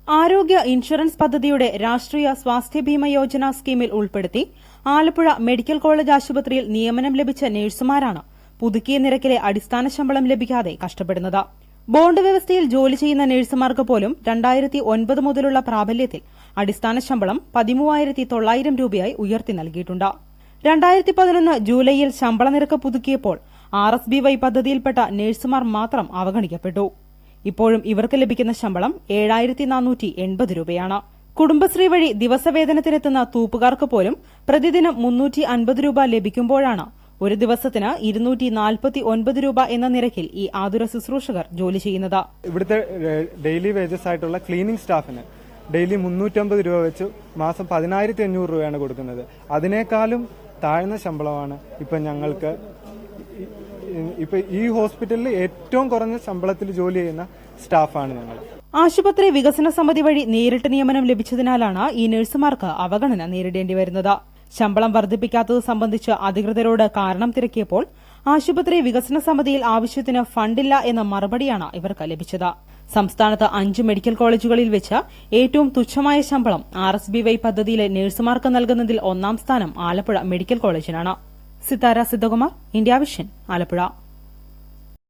ആരോഗ്യ ഇൻഷുറൻസ് പദ്ധതിയുടെ രാഷ്ട്രീയ സ്വാസ്ഥ്യ ബീമ യോജന സ്കീമിൽ ഉൾപ്പെടുത്തി ആലപ്പുഴ മെഡിക്കൽ കോളേജ് ആശുപത്രിയിൽ നിയമനം ലഭിച്ച നഴ്സുമാരാണ് പുതുക്കിയ നിരക്കിലെ അടിസ്ഥാന ശമ്പളം ലഭിക്കാതെ കഷ്ടപ്പെടുന്നത്. ബോണ്ട് വ്യവസ്ഥയിൽ ജോലി ചെയ്യുന്ന നഴ്സുമാർക്ക് പോലും 2009 മുതലുള്ള പ്രാബല്യത്തിൽ അടിസ്ഥാന ശമ്പളം 13,900 രൂപയായി ഉയർത്തി നൽകിയിട്ടുണ്ട്. 2011 ജൂലൈയിൽ ശമ്പള നിരക്ക് പുതുക്കിയപ്പോൾ RSBY പദ്ധതിയിൽപ്പെട്ട നഴ്സുമാർ മാത്രം അവഗണിക്കപ്പെട്ടു. ഇപ്പോഴും ഇവർക്ക് ലഭിക്കുന്ന ശമ്പളം 7,480 രൂപയാണ്. കുടുംബശ്രീ വഴി ദിവസവേതനത്തിനെത്തുന്ന തൂപ്പുകാർക്ക് പോലും പ്രതിദിനം 350 രൂപ ലഭിക്കുമ്പോഴാണ് ഒരു ദിവസത്തിന് 249 രൂപ എന്ന നിരക്കിൽ ഈ ആതുര ശുശ്രൂഷകർ ജോലി ചെയ്യുന്നത്. ഇവിടുത്തെ ഡെയിലി വേജസ് ആയിട്ടുള്ള ക്ലീനിംഗ് സ്റ്റാഫിന് ഡെയിലി 350 രൂപ വെച്ച് മാസം 10,500 രൂപയാണ് കൊടുക്കുന്നത്. അതിനേക്കാളും താഴ്ന്ന ശമ്പളമാണ് ഇപ്പൊ ഞങ്ങൾക്ക്. ഇപ്പൊ ഈ ഹോസ്പിറ്റലിൽ ഏറ്റവും കുറഞ്ഞ ശമ്പളത്തിൽ ജോലി ചെയ്യുന്ന സ്റ്റാഫാണ് ഞങ്ങൾ. ആശുപത്രി വികസന സമിതി വഴി നേരിട്ട് നിയമനം ലഭിച്ചതിനാലാണ് ഈ നഴ്സുമാർക്ക് അവഗണന നേരിടേണ്ടി വരുന്നത്. ശമ്പളം വർദ്ധിപ്പിക്കാത്തത് സംബന്ധിച്ച് അധികൃതരോട് കാരണം തിരക്കിയപ്പോൾ ആശുപത്രി വികസന സമിതിയിൽ ആവശ്യത്തിന് ഫണ്ടില്ല എന്ന മറുപടിയാണ് ഇവർക്ക് ലഭിച്ചത്. സംസ്ഥാനത്ത് 5 മെഡിക്കൽ കോളേജുകളിൽ വെച്ച് ഏറ്റവും തുച്ഛമായ ശമ്പളം RSBY പദ്ധതിയിലെ നഴ്സുമാർക്ക് നൽകുന്നതിൽ 1ാം സ്ഥാനം ആലപ്പുഴ മെഡിക്കൽ കോളേജിനാണ്. Sithara Siddhakumar, India Vision, Alappuzha.